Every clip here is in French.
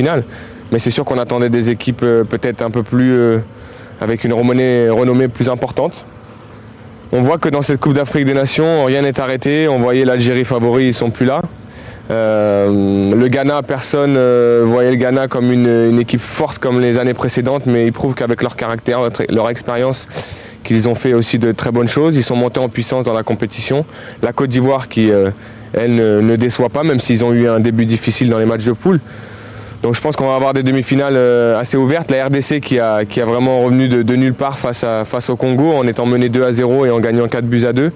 demi-finale. Mais c'est sûr qu'on attendait des équipes peut-être un peu plus avec une renommée plus importante. On voit que dans cette Coupe d'Afrique des Nations, rien n'est arrêté. On voyait l'Algérie favori, ils ne sont plus là. Le Ghana, personne voyait le Ghana comme une équipe forte comme les années précédentes, mais ils prouvent qu'avec leur caractère, leur expérience, qu'ils ont fait aussi de très bonnes choses. Ils sont montés en puissance dans la compétition. La Côte d'Ivoire qui, elle, ne déçoit pas, même s'ils ont eu un début difficile dans les matchs de poule. Donc je pense qu'on va avoir des demi-finales assez ouvertes. La RDC qui a vraiment revenu de nulle part face au Congo en étant mené 2-0 et en gagnant 4-2,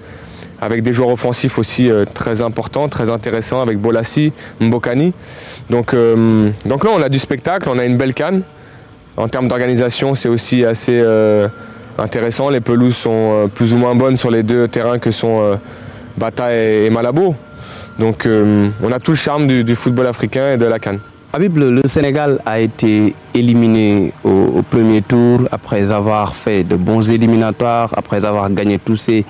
avec des joueurs offensifs aussi très importants, très intéressants, avec Bolassi, Mbokani. Donc là on a du spectacle, on a une belle CAN. En termes d'organisation c'est aussi assez intéressant. Les pelouses sont plus ou moins bonnes sur les deux terrains que sont Bata et Malabo. Donc on a tout le charme du football africain et de la CAN. Habib, le Sénégal a été éliminé au premier tour après avoir fait de bons éliminatoires, après avoir gagné tous ses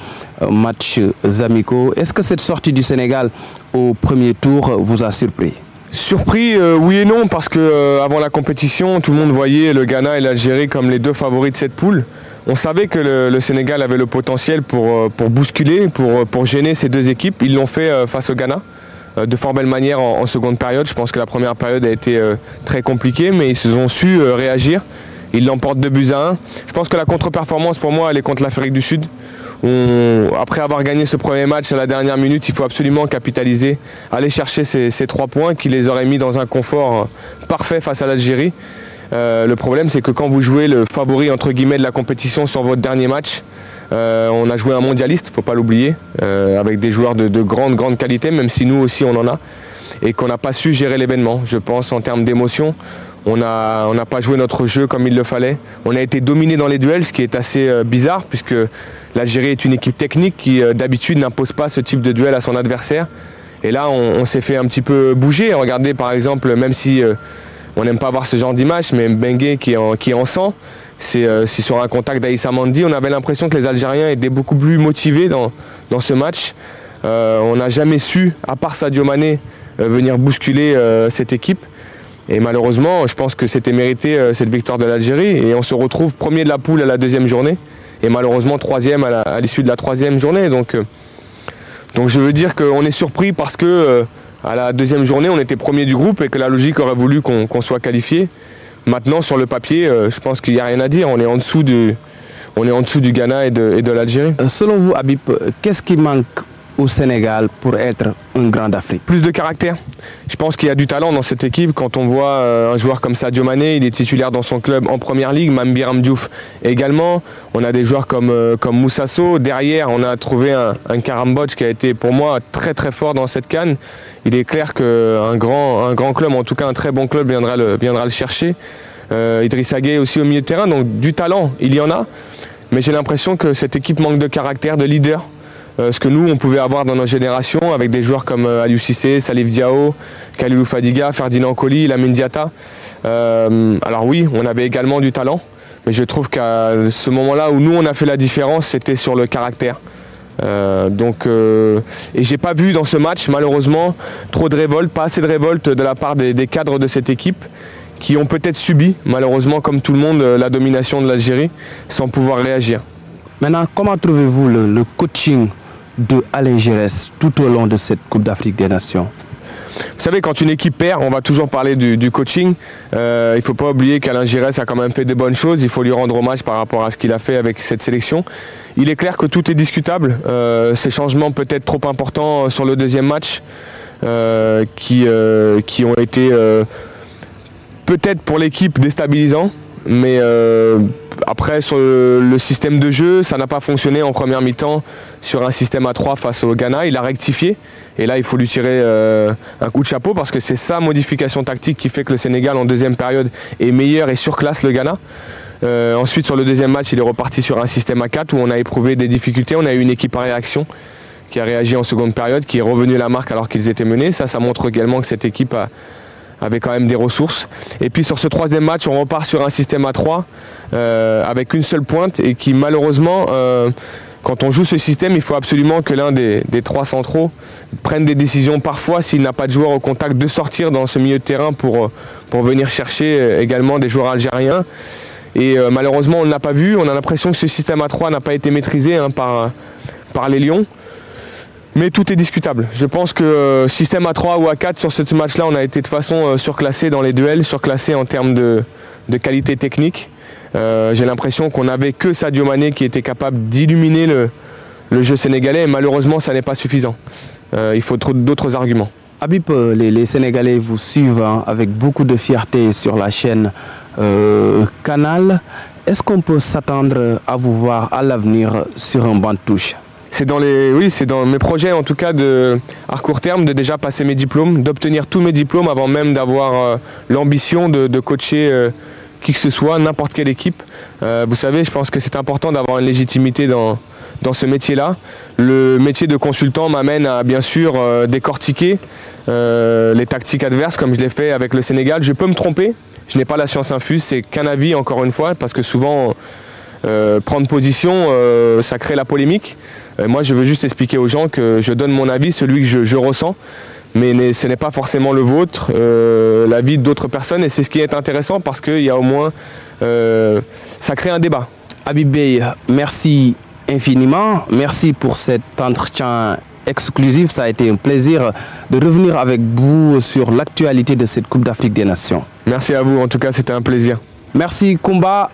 matchs amicaux. Est-ce que cette sortie du Sénégal au premier tour vous a surpris? Surpris, oui et non, parce que avant la compétition, tout le monde voyait le Ghana et l'Algérie comme les deux favoris de cette poule. On savait que le Sénégal avait le potentiel pour bousculer, pour gêner ces deux équipes. Ils l'ont fait face au Ghana. De fort belle manière en seconde période. Je pense que la première période a été très compliquée, mais ils ont su réagir. Ils l'emportent 2-1. Je pense que la contre-performance pour moi, elle est contre l'Afrique du Sud. Après avoir gagné ce premier match à la dernière minute, il faut absolument capitaliser, aller chercher ces 3 points qui les auraient mis dans un confort parfait face à l'Algérie. Le problème, c'est que quand vous jouez le favori entre guillemets de la compétition sur votre dernier match, on a joué un mondialiste, il ne faut pas l'oublier, avec des joueurs de grande qualité, même si nous aussi on en a, et qu'on n'a pas su gérer l'événement. Je pense en termes d'émotion, on n'a pas joué notre jeu comme il le fallait. On a été dominé dans les duels, ce qui est assez bizarre, puisque l'Algérie est une équipe technique qui d'habitude n'impose pas ce type de duel à son adversaire. Et là, on s'est fait un petit peu bouger. Regardez par exemple, même si on n'aime pas voir ce genre d'image, mais Mbengue qui est en sang, c'est sur un contact d'Aïssa Mandi. On avait l'impression que les Algériens étaient beaucoup plus motivés dans ce match. On n'a jamais su, à part Sadio Mané, venir bousculer cette équipe. Et malheureusement, je pense que c'était mérité cette victoire de l'Algérie. Et on se retrouve premier de la poule à la 2e journée. Et malheureusement 3e à l'issue de la 3e journée. Donc je veux dire qu'on est surpris parce que à la 2e journée, on était premier du groupe et que la logique aurait voulu qu'on soit qualifié. Maintenant, sur le papier, je pense qu'il n'y a rien à dire. On est en dessous du Ghana et de l'Algérie. Selon vous, Habib, qu'est-ce qui manque au Sénégal pour être un grand d'Afrique? Plus de caractère. Je pense qu'il y a du talent dans cette équipe. Quand on voit un joueur comme Sadio Mané, il est titulaire dans son club en première ligue. Mame Biram Diouf également. On a des joueurs comme Moussa Sow. Derrière, on a trouvé un Karambodj qui a été pour moi très fort dans cette CAN. Il est clair qu'un grand club, en tout cas un très bon club, viendra le chercher. Idrissa Gueye aussi au milieu de terrain. Donc du talent, il y en a. Mais j'ai l'impression que cette équipe manque de caractère, de leader. Ce que nous, on pouvait avoir dans nos générations avec des joueurs comme Aliou Cissé, Salif Diao, Kalilou Fadiga, Ferdinand Coly, Lamine Diatta. Alors oui, on avait également du talent, mais je trouve qu'à ce moment-là où nous, on a fait la différence, c'était sur le caractère. Et j'ai pas vu dans ce match, malheureusement, trop de révolte, pas assez de révolte de la part des cadres de cette équipe, qui ont peut-être subi, malheureusement, comme tout le monde, la domination de l'Algérie, sans pouvoir réagir. Maintenant, comment trouvez-vous le coaching de Alain Giresse tout au long de cette Coupe d'Afrique des Nations? Vous savez, quand une équipe perd, on va toujours parler du coaching. Il ne faut pas oublier qu'Alain Giresse a quand même fait de bonnes choses. Il faut lui rendre hommage par rapport à ce qu'il a fait avec cette sélection. Il est clair que tout est discutable. Ces changements peut-être trop importants sur le 2e match qui ont été peut-être pour l'équipe déstabilisants. Mais après, sur le système de jeu, ça n'a pas fonctionné en première mi-temps sur un système à 3 face au Ghana. Il a rectifié. Et là, il faut lui tirer un coup de chapeau parce que c'est sa modification tactique qui fait que le Sénégal, en 2e période, est meilleur et surclasse le Ghana. Ensuite, sur le 2e match, il est reparti sur un système à 4 où on a éprouvé des difficultés. On a eu une équipe à réaction qui a réagi en seconde période, qui est revenue à la marque alors qu'ils étaient menés. Ça montre également que cette équipe avait quand même des ressources. Et puis sur ce 3e match, on repart sur un système à 3 avec une seule pointe et qui malheureusement quand on joue ce système, il faut absolument que l'un des trois centraux prenne des décisions parfois, s'il n'a pas de joueur au contact, de sortir dans ce milieu de terrain pour venir chercher également des joueurs algériens. Et malheureusement, on ne l'a pas vu. On a l'impression que ce système à 3 n'a pas été maîtrisé par les Lions. Mais tout est discutable. Je pense que système à 3 ou à 4 sur ce match-là, on a été de façon surclassé dans les duels, surclassé en termes de qualité technique. J'ai l'impression qu'on n'avait que Sadio Mané qui était capable d'illuminer le jeu sénégalais. Et malheureusement, ça n'est pas suffisant. Il faut d'autres arguments. Habib, les Sénégalais vous suivent avec beaucoup de fierté sur la chaîne Canal. Est-ce qu'on peut s'attendre à vous voir à l'avenir sur un banc de touche? C'est dans mes projets en tout cas à court terme de déjà passer mes diplômes, d'obtenir tous mes diplômes avant même d'avoir l'ambition de coacher qui que ce soit, n'importe quelle équipe. Vous savez, je pense que c'est important d'avoir une légitimité dans ce métier-là. Le métier de consultant m'amène à bien sûr décortiquer les tactiques adverses comme je l'ai fait avec le Sénégal. Je peux me tromper, je n'ai pas la science infuse, c'est qu'un avis encore une fois, parce que souvent prendre position, ça crée la polémique. Moi, je veux juste expliquer aux gens que je donne mon avis, celui que je ressens, mais ce n'est pas forcément le vôtre, l'avis d'autres personnes, et c'est ce qui est intéressant parce qu'il y a au moins, ça crée un débat. Habib Beye, merci infiniment, merci pour cet entretien exclusif, ça a été un plaisir de revenir avec vous sur l'actualité de cette Coupe d'Afrique des Nations. Merci à vous, en tout cas c'était un plaisir. Merci Koumba.